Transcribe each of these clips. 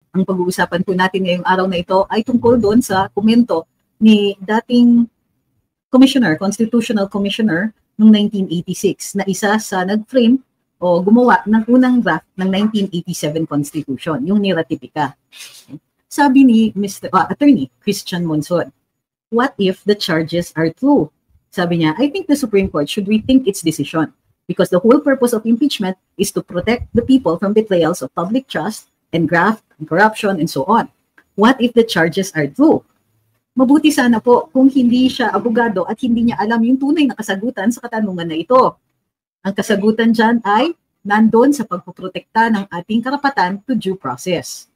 ang pag-uusapan po natin ngayong araw na ito ay tungkol doon sa komento ni dating Constitutional Commissioner noong 1986 na isa sa nag-frame o gumawa ng unang draft ng 1987 Constitution, yung niratipika. Sabi ni Attorney Christian Monson, what if the charges are true? Sabi niya, I think the Supreme Court should rethink its decision because the whole purpose of impeachment is to protect the people from betrayals of public trust and graft and corruption and so on. What if the charges are true? Mabuti sana po kung hindi siya abogado at hindi niya alam yung tunay na kasagutan sa katanungan na ito. Ang kasagutan dyan ay nandun sa pagpoprotekta ng ating karapatan to due process.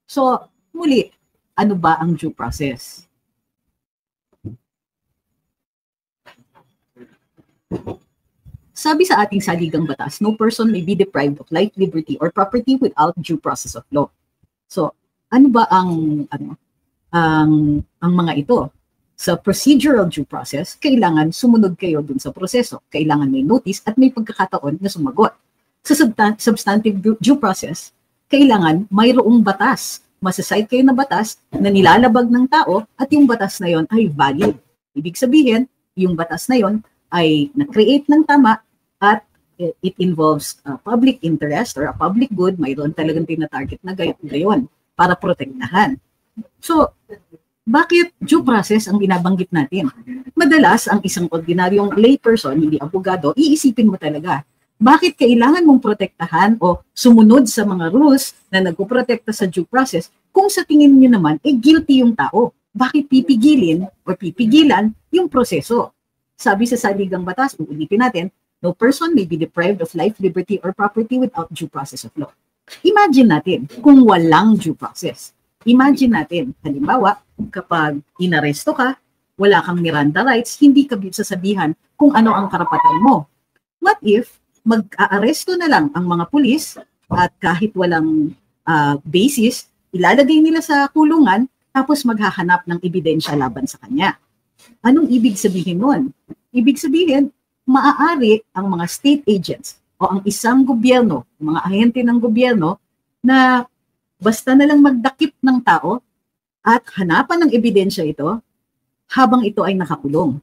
So, muli, ano ba ang due process? Sabi sa ating saligang batas, no person may be deprived of life, liberty, or property without due process of law. So, ano ba ang mga ito? Sa procedural due process, kailangan sumunod kayo dun sa proseso. Kailangan may notice at may pagkakataon na sumagot. Sa substantive due process, kailangan mayroong batas. Masasite kayo na batas na nilalabag ng tao at yung batas na yon ay valid. Ibig sabihin, yung batas na yon ay na-create ng tama at it involves public interest or a public good, mayroon talagang tina-target na gayon para protektahan. So, bakit due process ang binabanggit natin? Madalas, ang isang ordinaryong layperson, hindi abogado, iisipin mo talaga, bakit kailangan mong protektahan o sumunod sa mga rules na nagpoprotekta sa due process kung sa tingin niyo naman, guilty yung tao? Bakit pipigilin o pipigilan yung proseso? Sabi sa saligang batas, uulitin natin, no person may be deprived of life, liberty, or property without due process of law. Imagine natin kung walang due process. Imagine natin, halimbawa, kapag inaresto ka, wala kang Miranda rights, hindi ka sasabihan kung ano ang karapatan mo. What if mag-aaresto na lang ang mga pulis at kahit walang basis, ilalagay nila sa kulungan tapos maghahanap ng ebidensya laban sa kanya? Anong ibig sabihin nun? Ibig sabihin, maaari ang mga state agents o ang isang gobyerno, mga ahente ng gobyerno na basta na lang magdakip ng tao at hanapan ng ebidensya ito habang ito ay nakakulong.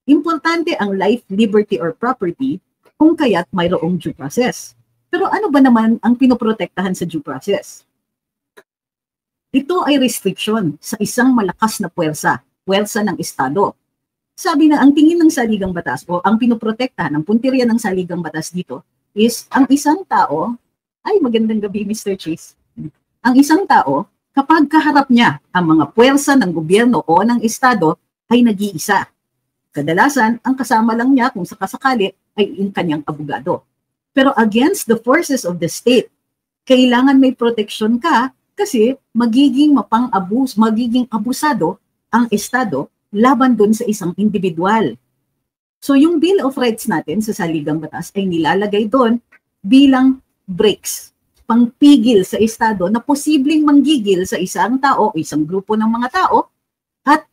Importante ang life, liberty, or property kung kaya't mayroong due process. Pero ano ba naman ang pinoprotektahan sa due process? Ito ay restriction sa isang malakas na puwersa ng Estado. Sabi na ang tingin ng saligang batas o ang pinoprotektahan, ang punteriya ng saligang batas dito is ang isang tao, ay magandang gabi Mr. Chase, ang isang tao kapag kaharap niya ang mga puwersa ng gobyerno o ng Estado ay nag-iisa. Kadalasan, ang kasama lang niya kung sakasakali ay yung kanyang abogado. Pero against the forces of the state, kailangan may protection ka kasi magiging abusado ang Estado laban dun sa isang individual. So yung Bill of Rights natin sa saligang batas ay nilalagay doon bilang breaks, pangpigil sa Estado na posibleng manggigil sa isang tao o isang grupo ng mga tao at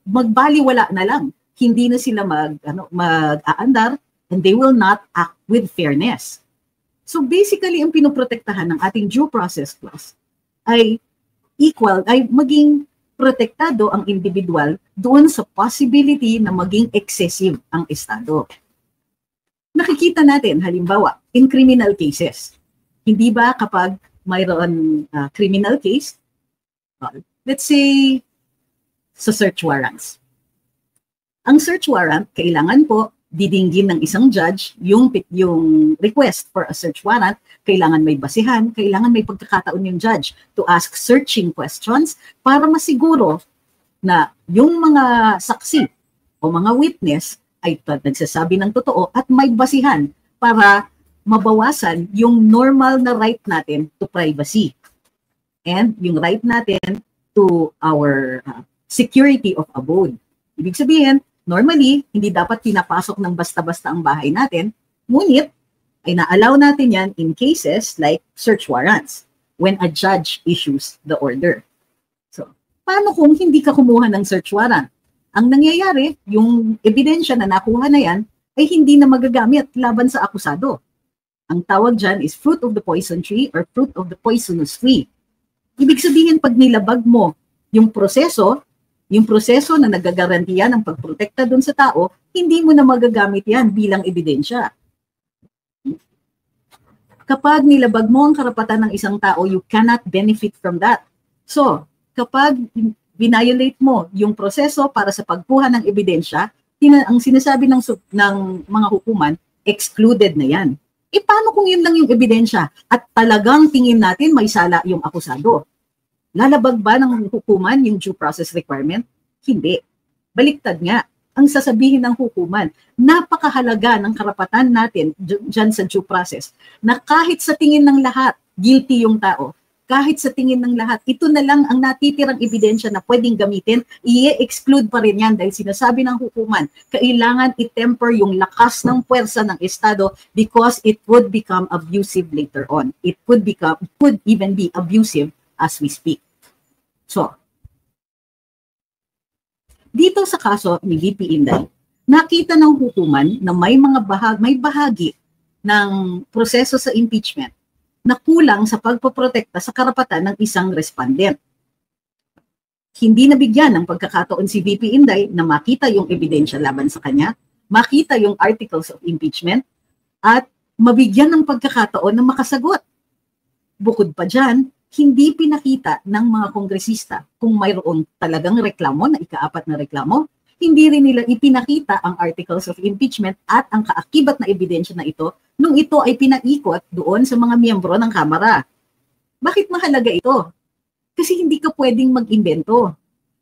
magbaliwala na lang. Hindi na sila mag-aandar and they will not act with fairness. So basically, ang pinoprotektahan ng ating due process clause ay maging protektado ang individual doon sa possibility na maging excessive ang Estado. Nakikita natin, halimbawa, in criminal cases. Hindi ba kapag mayroon criminal case, let's say, sa search warrants. Ang search warrant, kailangan po didinggin ng isang judge yung request for a search warrant, kailangan may basihan, kailangan may pagkakataon yung judge to ask searching questions para masiguro na yung mga saksi o mga witness ay nagsasabi ng totoo at may basihan para mabawasan yung normal na right natin to privacy and yung right natin to our security of abode. Ibig sabihin, normally, hindi dapat pinapasok ng basta-basta ang bahay natin, ngunit ay na-allow natin yan in cases like search warrants when a judge issues the order. So, paano kung hindi ka kumuha ng search warrant? Ang nangyayari, yung ebidensya na nakuha na yan, ay hindi na magagamit laban sa akusado. Ang tawag dyan is fruit of the poison tree or fruit of the poisonous tree. Ibig sabihin, pag nilabag mo yung proseso na nagagarantiya ng pagprotekta dun sa tao, hindi mo na magagamit yan bilang ebidensya. Kapag nilabag mo ang karapatan ng isang tao, you cannot benefit from that. So, kapag violate mo yung proseso para sa pagkuha ng ebidensya, ang sinasabi ng mga hukuman, excluded na yan. E paano kung yun lang yung ebidensya at talagang tingin natin may sala yung akusado? Lalabag ba ng hukuman yung due process requirement? Hindi. Baliktad nga. Ang sasabihin ng hukuman, napakahalaga ng karapatan natin dyan sa due process na kahit sa tingin ng lahat, guilty yung tao. Kahit sa tingin ng lahat, ito na lang ang natitirang ebidensya na pwedeng gamitin, i-exclude pa rin yan dahil sinasabi ng hukuman, kailangan i-temper yung lakas ng puwersa ng Estado because it would become abusive later on. It could even be abusive as we speak. So, dito sa kaso ni VP Inday, nakita ng hukuman na may bahagi ng proseso sa impeachment na kulang sa pagpoprotekta sa karapatan ng isang respondent. Hindi nabigyan ng pagkakataon si VP Inday na makita yung ebidensya laban sa kanya, makita yung articles of impeachment, at mabigyan ng pagkakataon na makasagot. Bukod pa dyan, hindi pinakita ng mga kongresista kung mayroong talagang reklamo na ika-4 na reklamo, hindi rin nila ipinakita ang articles of impeachment at ang kaakibat na ebidensya na ito nung ito ay pinaikot doon sa mga miyembro ng Kamara. Bakit mahalaga ito? Kasi hindi ka pwedeng mag-imbento.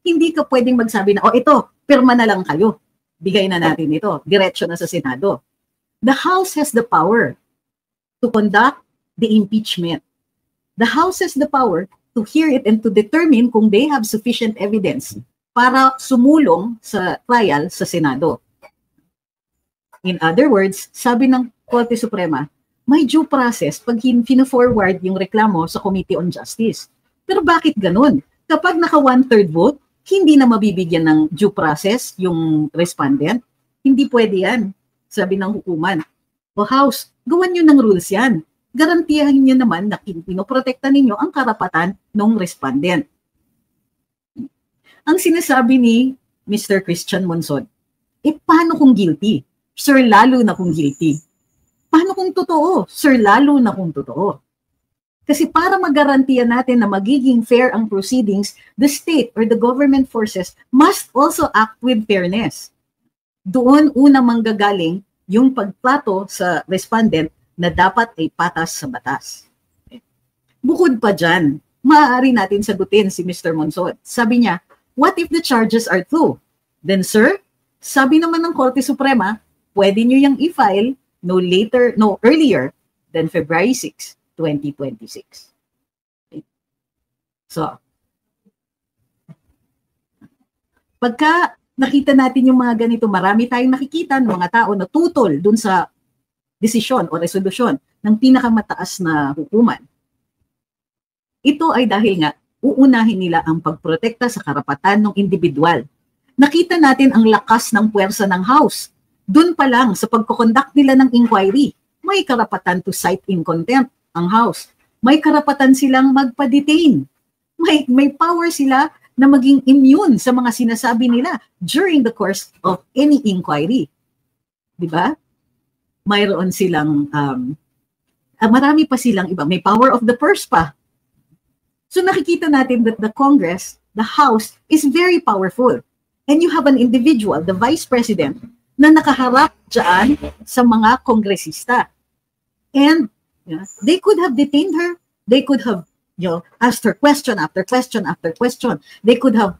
Hindi ka pwedeng magsabi na, ito, pirma na lang kayo. Bigay na natin ito. Diretso na sa Senado. The House has the power to conduct the impeachment. The House has the power to hear it and to determine kung they have sufficient evidence para sumulong sa trial sa Senado. In other words, sabi ng Korte Suprema, may due process pag fina-forward yung reklamo sa Committee on Justice. Pero bakit ganun? Kapag naka 1/3 vote, hindi na mabibigyan ng due process yung respondent? Hindi pwede yan, sabi ng hukuman. O House, gawan nyo ng rules yan. Garantiyahin nyo naman na pinoprotekta ninyo ang karapatan ng respondent. Ang sinasabi ni Mr. Christian Monsod, paano kung guilty? Sir, lalo na kung guilty. Paano kung totoo? Sir, lalo na kung totoo. Kasi para magarantiya natin na magiging fair ang proceedings, the state or the government forces must also act with fairness. Doon una manggagaling yung pagplato sa respondent na dapat ay patas sa batas. Bukod pa dyan, maaari natin sagutin si Mr. Monsod. Sabi niya, what if the charges are true? Then sir, sabi naman ng Korte Suprema, pwede nyo yung i-file no earlier than February 6, 2026. Okay. So, pagka nakita natin yung mga ganito, marami tayong nakikita ng mga tao na tutol dun sa desisyon o resolusyon ng pinakamataas na hukuman. Ito ay dahil nga uunahin nila ang pagprotekta sa karapatan ng individual. Nakita natin ang lakas ng puwersa ng House. Doon pa lang sa pagkoconduct nila ng inquiry, may karapatan to cite in contempt ang House. May karapatan silang magpa-detain. May power sila na maging immune sa mga sinasabi nila during the course of any inquiry. Diba? Mayroon silang, marami pa silang iba. May power of the purse pa. So nakikita natin that the Congress, the House, is very powerful. And you have an individual, the Vice President, na nakaharap dyan sa mga kongresista. And they could have detained her. They could have asked her question after question after question. They could have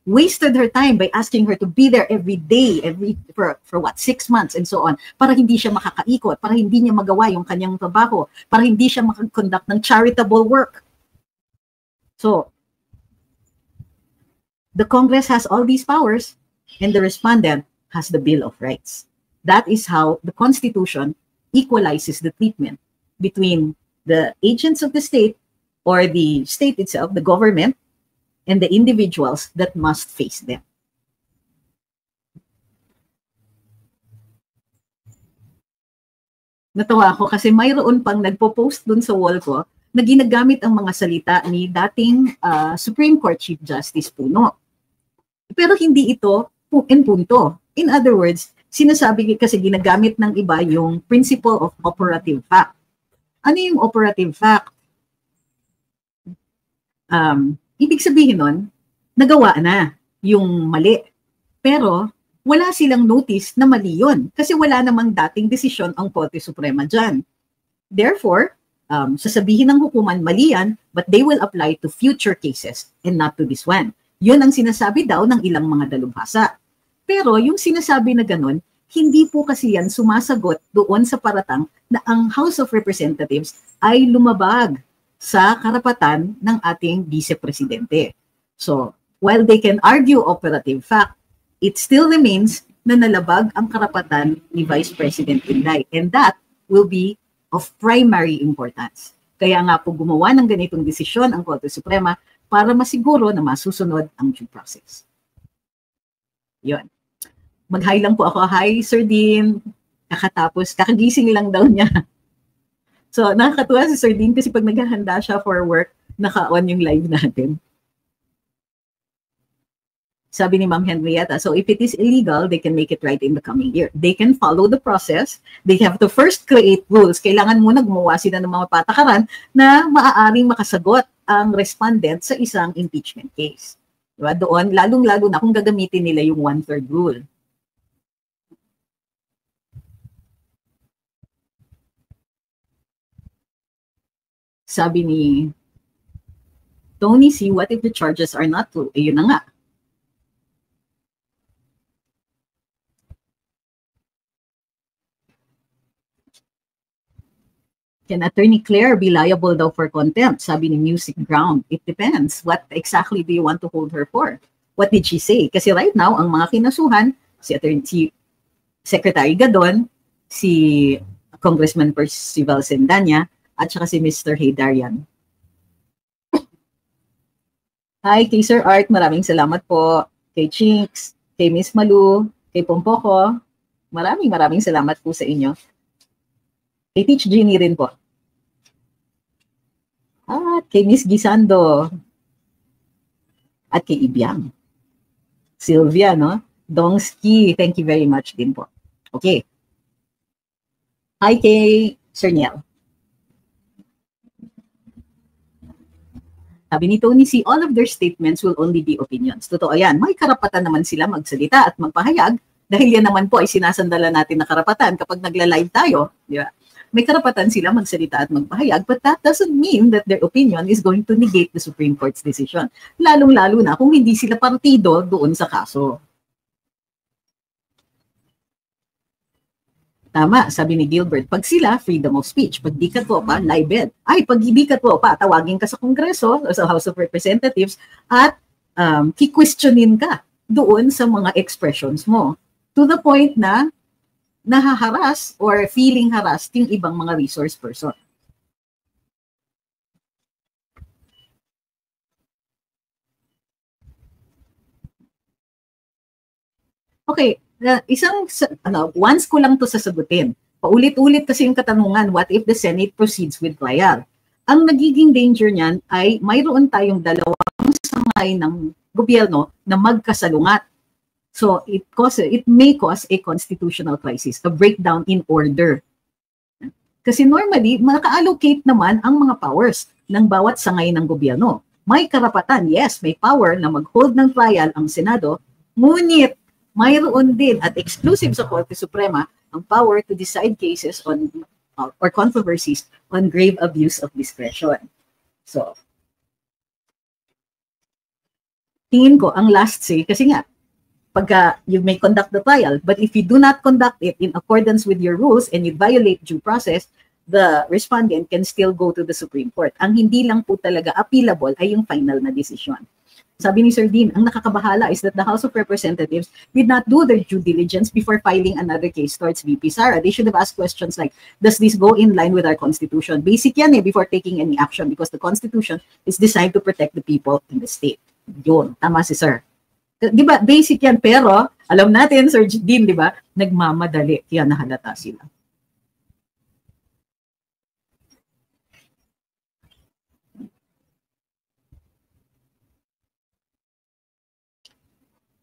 wasted her time by asking her to be there every day, for 6 months and so on, para hindi siya makakaikot, para hindi niya magawa yung kanyang trabaho, para hindi siya makakonduct ng charitable work. So, the Congress has all these powers and the respondent has the Bill of Rights. That is how the Constitution equalizes the treatment between the agents of the state or the state itself, the government, and the individuals that must face them. Natawa ako kasi mayroon pang nagpo-post dun sa wall ko na ginagamit ang mga salita ni dating Supreme Court Chief Justice Puno. Pero hindi ito en punto. In other words, sinasabi kasi ginagamit ng iba yung principle of operative fact. Ano yung operative fact? Ibig sabihin nun, nagawa na yung mali. Pero wala silang notice na mali yun kasi wala namang dating desisyon ang Korte Suprema dyan. Therefore, sasabihin ng hukuman mali yan, but they will apply to future cases and not to this one. Yun ang sinasabi daw ng ilang mga dalubhasa. Pero yung sinasabi na ganun, hindi po kasi yan sumasagot doon sa paratang na ang House of Representatives ay lumabag sa karapatan ng ating vice-presidente. So, while they can argue operative fact, it still remains na nalabag ang karapatan ni Vice President Inday. And that will be of primary importance. Kaya nga po gumawa ng ganitong desisyon ang Korte Suprema para masiguro na masusunod ang due process. Yun. Mag-hi lang po ako. Hi, Sir Dean. Kakagising lang daw niya. So, nakakatuwa si Sir Dean kasi pag naghahanda siya for work, naka-on yung live natin. Sabi ni Ma'am Henrietta, so if it is illegal, they can make it right in the coming year. They can follow the process. They have to first create rules. Kailangan muna gumawa sila ng mga patakaran na maaaring makasagot ang respondent sa isang impeachment case. Diba? Doon, lalong-lalo na kung gagamitin nila yung 1/3 rule. Sabi ni Tony C., what if the charges are not true? Eh, yun na nga. Can Attorney Claire be liable daw for contempt? Sabi ni Music Ground. It depends. What exactly do you want to hold her for? What did she say? Kasi right now, ang mga kinasuhan, si Secretary Gadon, si Congressman Percival Sendanya, at saka si Mr. Haydarian. Hi, kay Sir Art, maraming salamat po. Kay Chinks, kay Miss Malu, kay Pompoko, maraming salamat po sa inyo. Kay Teach Jeannie rin po. At kay Miss Gisando. At kay Ibiang. Sylvia, no? Dongski, thank you very much din po. Okay. Hi kay Sir Niel. Sabi ni Tony C., all of their statements will only be opinions. Totoo yan. May karapatan naman sila magsalita at magpahayag dahil yan naman po ay sinasandala natin na karapatan kapag nagla-live tayo. Di ba? May karapatan sila magsalita at magpahayag, but that doesn't mean that their opinion is going to negate the Supreme Court's decision. Lalong-lalo na kung hindi sila partido doon sa kaso. Tama, sabi ni Gilbert, pag sila, freedom of speech. Pag di ka po pa, libel. Ay, pag hindi ka po pa, tawagin ka sa Kongreso o sa House of Representatives at ki-questionin ka doon sa mga expressions mo. To the point na nahaharas or feeling harassed yung ibang mga resource person. Okay, once ko lang to sasagutin. Paulit-ulit kasi yung katanungan, what if the Senate proceeds with trial? Ang nagiging danger niyan ay mayroon tayong dalawang sangay ng gobyerno na magkasalungat. So it may cause a constitutional crisis, a breakdown in order. Kasi normally, maka-allocate naman ang mga powers ng bawat sangay ng gobyerno. May karapatan, yes, may power na mag-hold ng trial ang Senado, ngunit mayroon din at exclusive sa Korte Suprema ang power to decide cases on or controversies on grave abuse of discretion. So, tingin ko ang last say, kasi nga, pagka you may conduct the trial, but if you do not conduct it in accordance with your rules and you violate due process, the respondent can still go to the Supreme Court. Ang hindi lang po talaga appealable ay yung final na decision. Sabi ni Sir Dean, ang nakakabahala is that the House of Representatives did not do their due diligence before filing another case towards VP Sara. They should have asked questions like, does this go in line with our Constitution? Basic yan before taking any action because the Constitution is designed to protect the people in the state. Yun, tama si Sir. Di ba, basic yan, pero alam natin, Sir Dean, di ba, nagmamadali, kaya nahalata sila.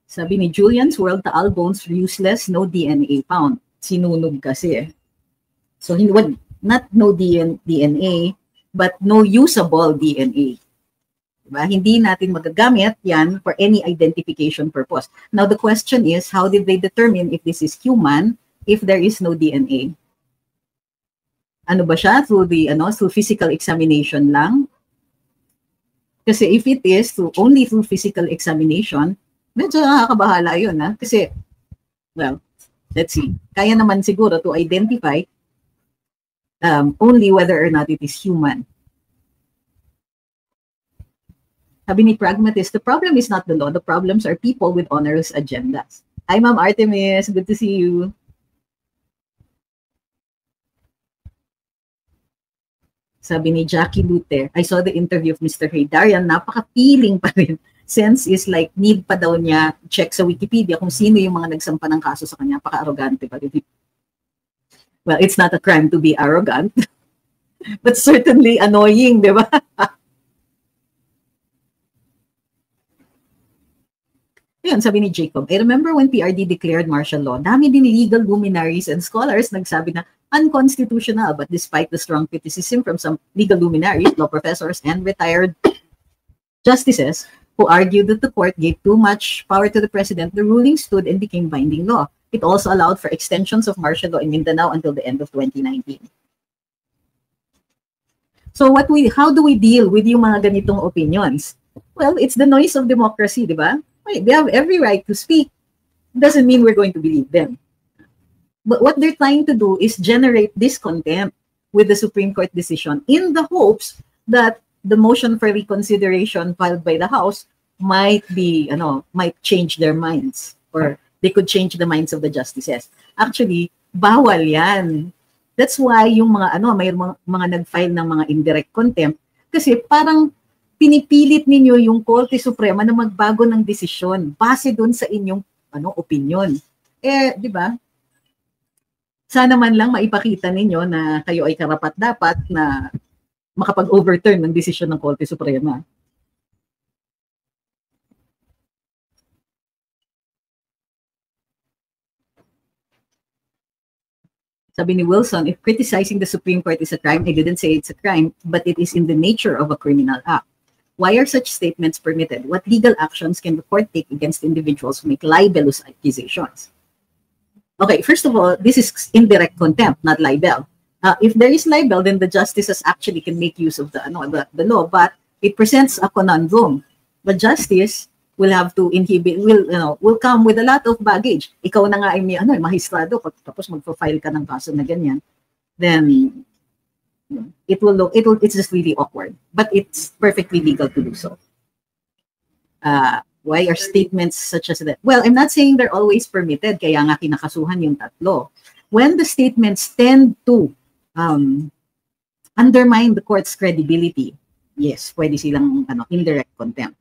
Sabi ni Julian's World, Taal bones useless, no DNA found. Sinunog kasi. So, not no DNA, but no usable DNA. Diba? Hindi natin magagamit yan for any identification purpose. Now, the question is, how did they determine if this is human if there is no DNA? Ano ba siya? Through physical examination lang? Kasi if it is only through physical examination, medyo nakakabahala yun, ha? Kasi, well, let's see. Kaya naman siguro to identify only whether or not it is human. Sabi ni Pragmatist, the problem is not the law. The problems are people with onerous agendas. Hi, Ma'am Artemis. Good to see you. Sabi ni Jackie Lute, I saw the interview of Mr. Haydarian. Napaka-feeling pa rin. Sense is like, need pa daw niya check sa Wikipedia kung sino yung mga nagsampa ng kaso sa kanya. Paka-arrogante pa rin. Well, it's not a crime to be arrogant. But certainly annoying, di ba? Ayun, sabi ni Jacob, I remember when PRD declared martial law, dami din legal luminaries and scholars nagsabi na unconstitutional, but despite the strong criticism from some legal luminaries, law professors, and retired justices who argued that the court gave too much power to the president, the ruling stood and became binding law. It also allowed for extensions of martial law in Mindanao until the end of 2019. So how do we deal with yung mga ganitong opinions? Well, it's the noise of democracy, di ba? They have every right to speak. Doesn't mean we're going to believe them. But what they're trying to do is generate discontent with the Supreme Court decision in the hopes that the motion for reconsideration filed by the House might change their minds, or they could change the minds of the justices. Actually, bawal yan. That's why yung may mga nag-file ng mga indirect contempt, kasi parang pinipilit ninyo yung Korte Suprema na magbago ng desisyon base doon sa inyong opinion. Di ba? Sana man lang maipakita ninyo na kayo ay karapat-dapat na makapag-overturn ng desisyon ng Korte Suprema. Sabi ni Wilson, if criticizing the Supreme Court is a crime, I didn't say it's a crime, but it is in the nature of a criminal act. Why are such statements permitted? What legal actions can the court take against individuals who make libelous accusations? Okay, first of all, this is indirect contempt, not libel. If there is libel, then the justices actually can make use of the law, but it presents a conundrum. The justice will have to will come with a lot of baggage. Ikaw na nga ay mahistrado, tapos magpo-file ka ng kaso na ganyan, then it's just really awkward. But it's perfectly legal to do so. Why are statements such as that? Well, I'm not saying they're always permitted, kaya nga kinakasuhan yung tatlo. When the statements tend to undermine the court's credibility, yes, pwede silang indirect contempt.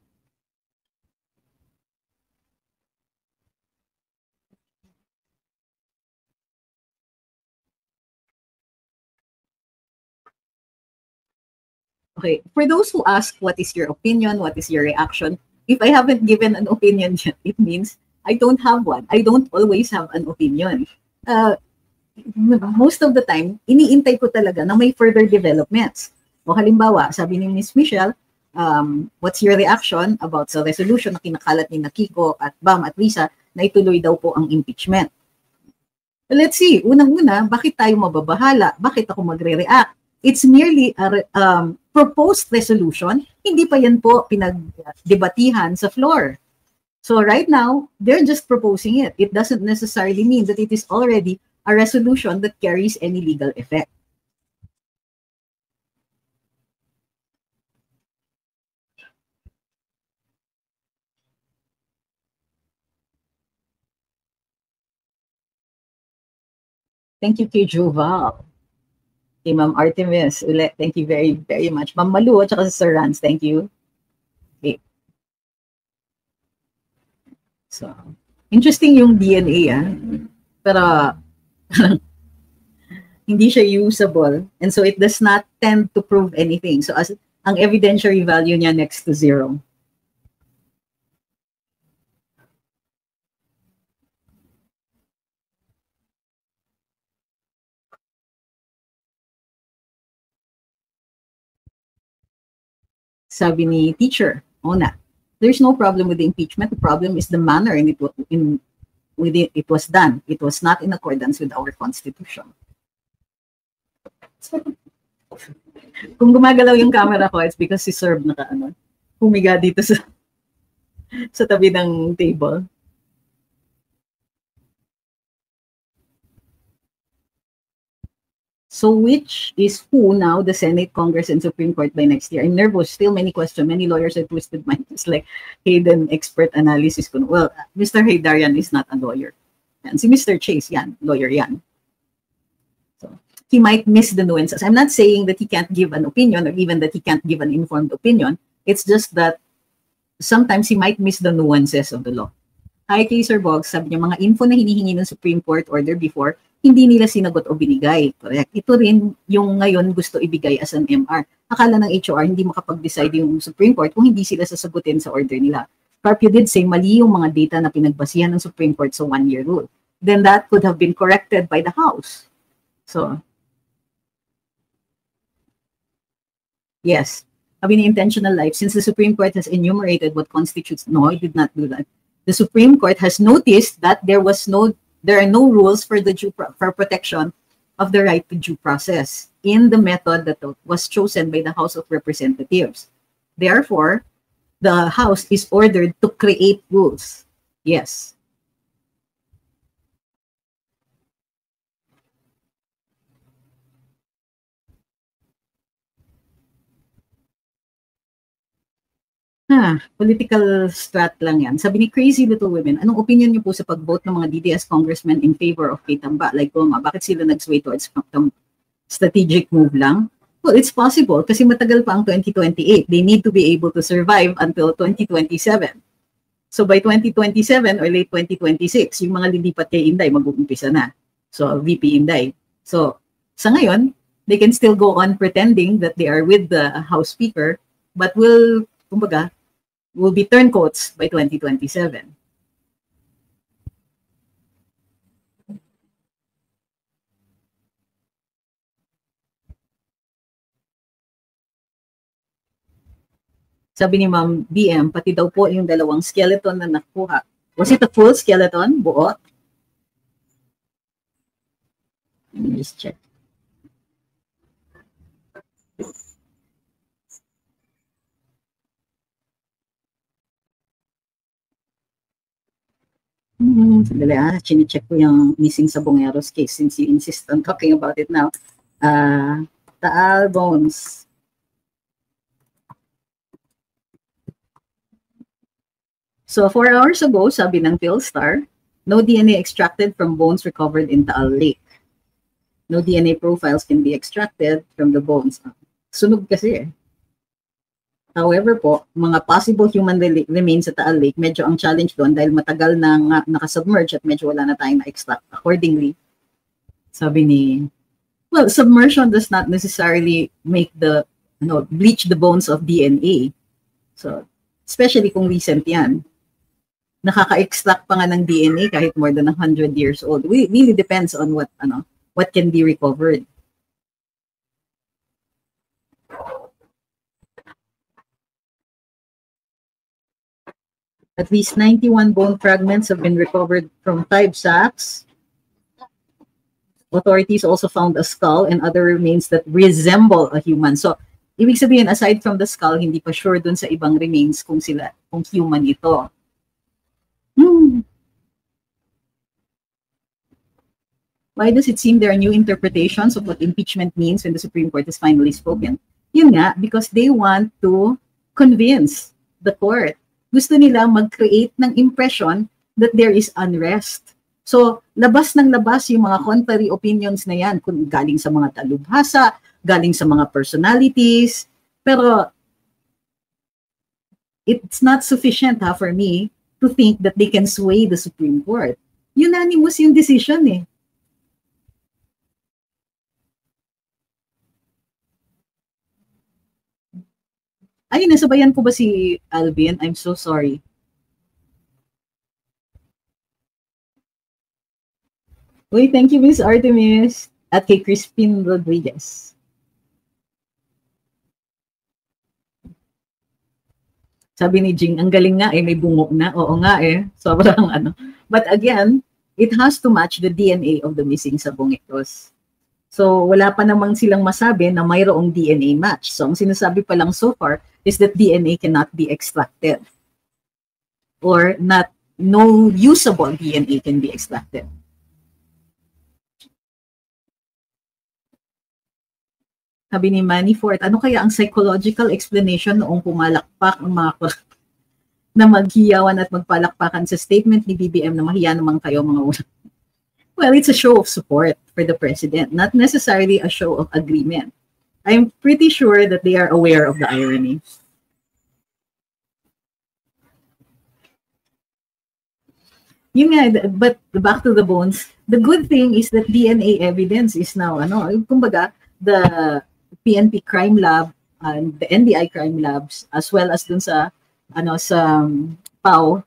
Okay, for those who ask, what is your opinion? What is your reaction? If I haven't given an opinion yet, it means I don't have one. I don't always have an opinion. Most of the time, iniintay ko talaga na may further developments. O halimbawa, sabi ni Ms. Michelle, what's your reaction about sa resolution na kinakalat ni Kiko at Bam at Risa na ituloy daw po ang impeachment? Let's see, unang-una, bakit tayo mababahala? Bakit ako magre-react? It's merely a proposed resolution, hindi pa yan po pinagdebatihan sa floor. So right now, they're just proposing it. It doesn't necessarily mean that it is already a resolution that carries any legal effect. Thank you, Kay Joval. Kay Ma'am Artemis, ulit, thank you very, very much. Ma'am Malu at saka sa Sir Rans, thank you. Okay. So, interesting yung DNA, pero hindi siya usable, and so it does not tend to prove anything. So, as ang evidentiary value niya next to zero. Sabi ni teacher, Ona, there's no problem with the impeachment. The problem is the manner it was done. It was not in accordance with our Constitution. So, kung gumagalaw yung camera ko, it's because si Serb humiga dito sa tabi ng table. So which is who now, the Senate, Congress, and Supreme Court by next year? I'm nervous. Still many questions. Many lawyers are twisted minds. It's like Hayden expert analysis. Well, Mr. Haydarian is not a lawyer. And si Mr. Chase, yan, lawyer yan. So he might miss the nuances. I'm not saying that he can't give an opinion or even that he can't give an informed opinion. It's just that sometimes he might miss the nuances of the law. Hi kay Sir Boggs, sabi niya, mga info na hinihingi ng Supreme Court order before, hindi nila sinagot o binigay. Correct. Ito rin yung ngayon gusto ibigay as an MR. Akala ng HOR hindi makapag-decide yung Supreme Court kung hindi sila sasagutin sa order nila. Carpio did say mali yung mga data na pinagbasihan ng Supreme Court sa one-year rule. Then that could have been corrected by the House. So, yes. Sabi ni Intentional Life, since the Supreme Court has enumerated what constitutes, no, it did not do that. The Supreme Court has noticed that there are no rules for for protection of the right to due process in the method that was chosen by the House of Representatives. Therefore, the House is ordered to create rules. Yes. Political strat lang yan. Sabi ni Crazy Little Women, anong opinion niyo po sa pag-vote ng mga DDS congressmen in favor of Kay Tamba? Like, bakit sila nag-sway towards strategic move lang? Well, it's possible kasi matagal pa ang 2028. They need to be able to survive until 2027. So by 2027 or late 2026, yung mga lilipat kay Inday mag-uumpisa na. So VP Inday. So sa ngayon, they can still go on pretending that they are with the House Speaker, but will be turncoats by 2027. Sabi ni Ma'am BM, pati daw po yung dalawang skeleton na nakuha. Was it a full skeleton? Buo? Let me just check. Sandali chine-check ko yung missing sa Bongeros case since you insist on talking about it now. Taal bones. So 4 hours ago, sabi ng PhilStar, no DNA extracted from bones recovered in Taal Lake. No DNA profiles can be extracted from the bones. Sunog kasi eh. However po, mga possible human remains sa Taal Lake, medyo ang challenge doon dahil matagal na nakasubmerge at medyo wala na tayong na-extract. Accordingly, sabi ni, well, submersion does not necessarily make bleach the bones of DNA. So, especially kung recent yan. Nakaka-extract pa nga ng DNA kahit more than 100 years old. It really depends on what can be recovered. At least 91 bone fragments have been recovered from 5 sacks. Authorities also found a skull and other remains that resemble a human. So, ibig sabihin, aside from the skull, hindi pa sure dun sa ibang remains kung human ito. Why does it seem there are new interpretations of what impeachment means when the Supreme Court has finally spoken? Yun nga, because they want to convince the court. Gusto nila mag-create ng impression that there is unrest. So, labas ng labas yung mga contrary opinions na yan, kung galing sa mga talubhasa, galing sa mga personalities, pero it's not sufficient for me to think that they can sway the Supreme Court. Unanimous yung decision eh. Ay, nasabayan ko ba si Alvin? I'm so sorry. Uy, thank you, Miss Artemis. At kay Crispin Rodriguez. Sabi ni Jing, ang galing nga may bungok na. Oo nga sobrang ano. But again, it has to match the DNA of the missing sabongeros. So wala pa namang silang masabi na mayroong DNA match. So ang sinasabi pa lang so far is that DNA cannot be extracted. Or no usable DNA can be extracted. Sabi ni Manny Fort, ano kaya ang psychological explanation noong pumalakpak ang mga na maghiyawan at magpalakpakan sa statement ni BBM na mahiya naman kayo mga ulang? Well, it's a show of support for the president, not necessarily a show of agreement. I'm pretty sure that they are aware of the irony. Yun nga, but back to the bones, the good thing is that DNA evidence is now, kumbaga, the PNP Crime Lab and the NBI Crime Labs, as well as dun sa PAO,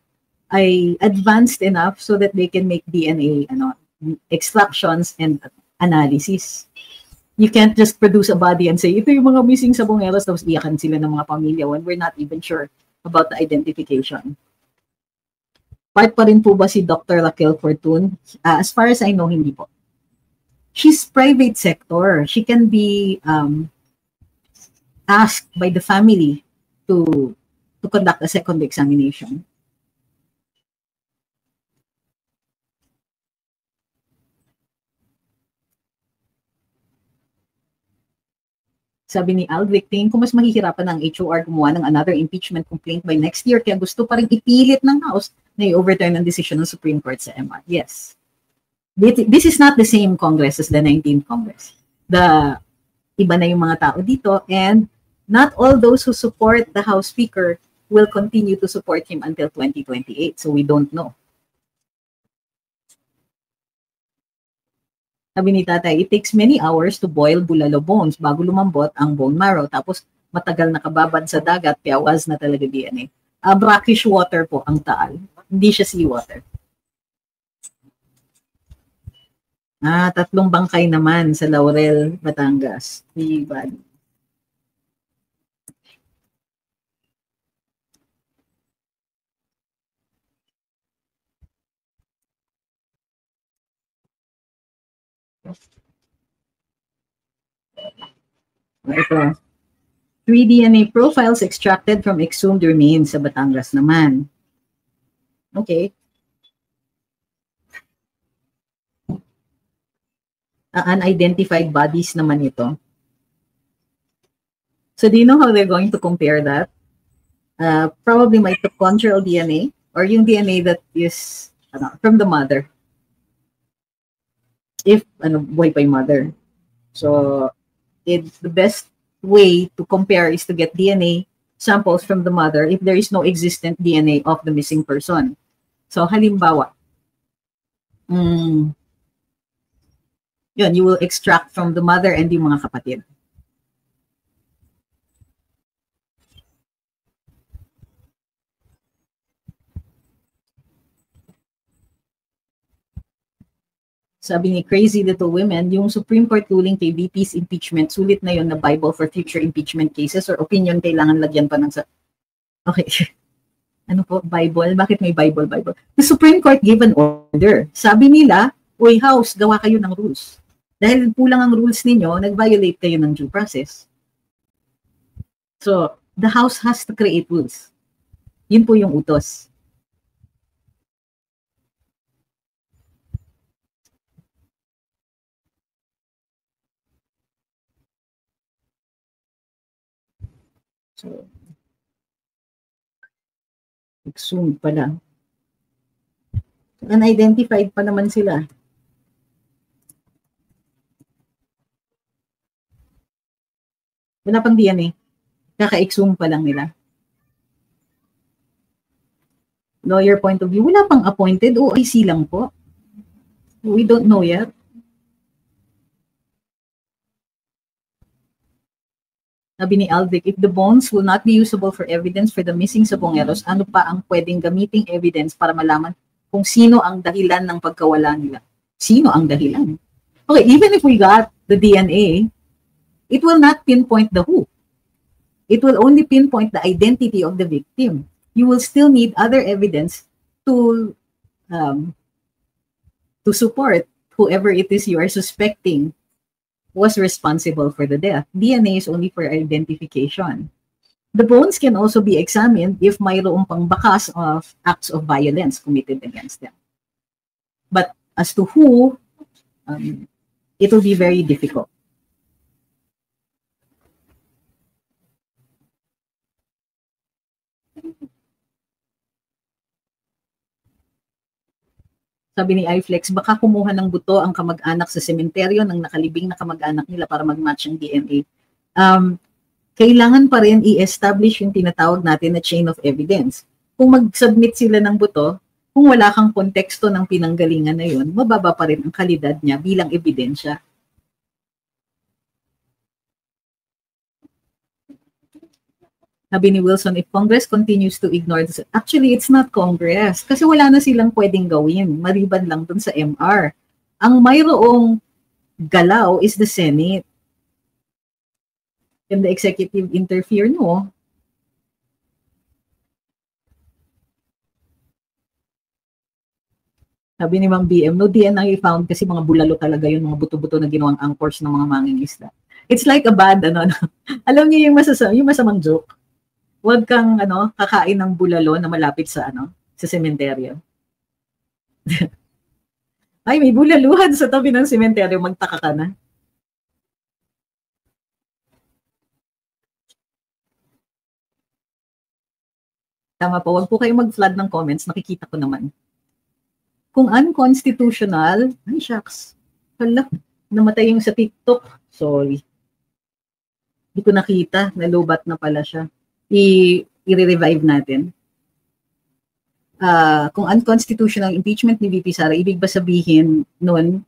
ay advanced enough so that they can make DNA extractions and analysis. You can't just produce a body and say, ito yung mga missing sabongeros, tapos iyakan sila ng mga pamilya when we're not even sure about the identification. Part pa rin po ba si Dr. Raquel Fortun? As far as I know, hindi po. She's private sector. She can be asked by the family to conduct a second examination. Sabi ni Aldrich, tingin ko mas mahihirapan ng HOR gumawa ng another impeachment complaint by next year, kaya gusto pa rin ipilit ng House na i-overturn ang decision ng Supreme Court sa MR. Yes. This is not the same Congress as the 19th Congress. Iba na yung mga tao dito, and not all those who support the House Speaker will continue to support him until 2028. So we don't know. Sabi ni Tatay, it takes many hours to boil bulalo bones bago lumambot ang bone marrow. Tapos matagal nakababad sa dagat, kaya was na talaga DNA. Brackish water po ang Taal. Hindi siya seawater. 3 bangkay naman sa Laurel, Batangas. Bad. Ito. 3 DNA profiles extracted from exhumed remains sa Batangas naman. Okay. Unidentified bodies naman ito. So do you know how they're going to compare that? Probably mitochondrial DNA or yung DNA that is from the mother. If buhay pa yung mother. So the best way to compare is to get DNA samples from the mother if there is no existent DNA of the missing person. So halimbawa, yun, you will extract from the mother and yung mga kapatid. Sabi ni Crazy Little Women, yung Supreme Court ruling kay VP's impeachment, sulit na yun na Bible for future impeachment cases or opinion kailangan lagyan pa ng Okay. Ano po? Bible? Bakit may Bible? The Supreme Court gave an order. Sabi nila, Uy, House, gawa kayo ng rules. Dahil kulang ang rules ninyo, nag-violate kayo ng due process. So, the House has to create rules. Yun po yung utos. So, exhumed pa lang. Unidentified pa naman sila. Wala pang DNA. Kaka-exhume pa lang nila. Lawyer point of view, wala pang appointed. OIC lang po. We don't know yet. Sabi ni Aldrich, if the bones will not be usable for evidence for the missing sabongeros, ano pa ang pwedeng gamiting evidence para malaman kung sino ang dahilan ng pagkawala nila? Sino ang dahilan? Okay, even if we got the DNA, it will not pinpoint the who. It will only pinpoint the identity of the victim. You will still need other evidence to support whoever it is you are suspecting was responsible for the death. DNA is only for identification. The bones can also be examined if mayroong pangbakas of acts of violence committed against them. But as to who, it will be very difficult. Sabi ni iFlex, baka kumuha ng buto ang kamag-anak sa sementeryo ng nakalibing na kamag-anak nila para mag-match ang DNA. Kailangan pa rin i-establish yung tinatawag natin na chain of evidence. Kung mag-submit sila ng buto, kung wala kang konteksto ng pinanggalingan na yun, mababa pa rin ang kalidad niya bilang ebidensya. Sabi ni Wilson, if Congress continues to ignore this, actually, it's not Congress. Kasi wala na silang pwedeng gawin. Maliban lang dun sa MR. Ang mayroong galaw is the Senate. And the executive interfere, no? Sabi ni Mang BM, no DNA found kasi mga bulalo talaga yun, mga buto-buto na ginawang anchors ng mga mangingisda. It's like a bad, alam niyo yung masamang joke. Huwag kang kakain ng bulalo na malapit sa sa sementeryo. Ay, may bulaluhan sa tabi ng sementeryo, magtaka ka na. Tama po, huwag po kayong mag-flood ng comments, nakikita ko naman. Kung unconstitutional, ay shucks, hala, namatay yung sa TikTok, sorry. Hindi ko nakita, nalubat na pala siya. I-revive natin. Kung unconstitutional impeachment ni VP Sara, ibig ba sabihin noon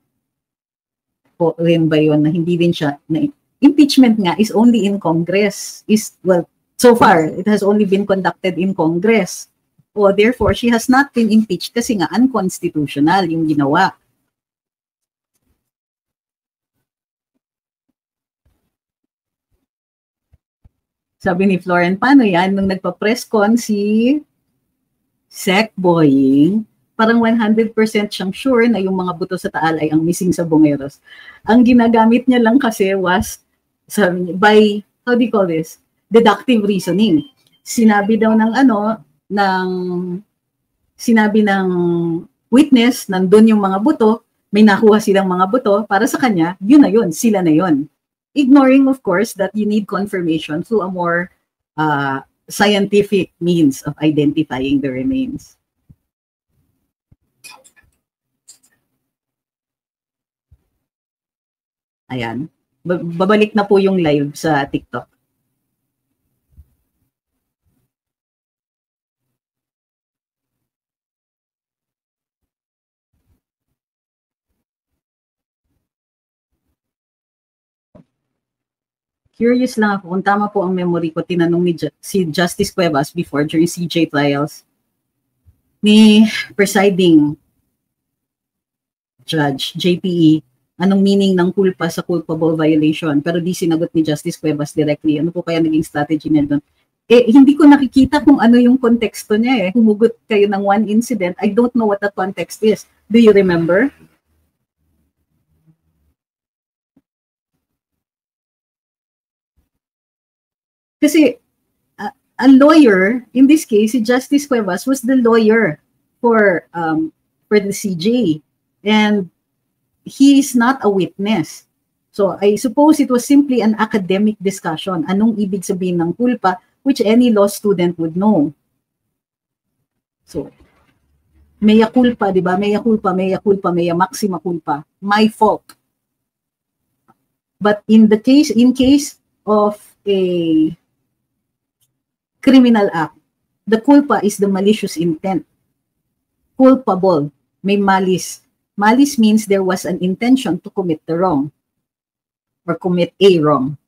po rin ba yun na hindi din siya, na impeachment nga is only in Congress, well, so far, it has only been conducted in Congress. O therefore, she has not been impeached kasi nga unconstitutional yung ginawa. Sabi ni Floren, paano yan? Nung nagpa-press con si Sec Boying, parang 100% siyang sure na yung mga buto sa Taal ay ang missing sa Bongeros. Ang ginagamit niya lang kasi was, sabi niya, by, how do you call this? Deductive reasoning. Sinabi daw sinabi ng witness, nandun yung mga buto, may nakuha silang mga buto, para sa kanya, yun na yun, sila na yun. Ignoring, of course, that you need confirmation through a more scientific means of identifying the remains. Ayan. Babalik na po yung live sa TikTok. Curious lang ako, kung tama po ang memory ko, tinanong ni si Justice Cuevas before during CJ trials ni presiding judge, JPE, anong meaning ng culpa sa culpable violation, pero di sinagot ni Justice Cuevas directly. Ano po kaya naging strategy niya doon? Hindi ko nakikita kung ano yung konteksto niya. Humugot kayo ng one incident. I don't know what the context is. Do you remember? Kasi a lawyer, in this case, si Justice Cuevas was the lawyer for the CJ. And he is not a witness. So I suppose it was simply an academic discussion. Anong ibig sabihin ng culpa, which any law student would know. So, mea culpa, di ba? Mea culpa, mea culpa, mea maxima culpa. My fault. But in case of a criminal act, the culpa is the malicious intent. Culpable, may malice. Malice means there was an intention to commit the wrong or commit a wrong.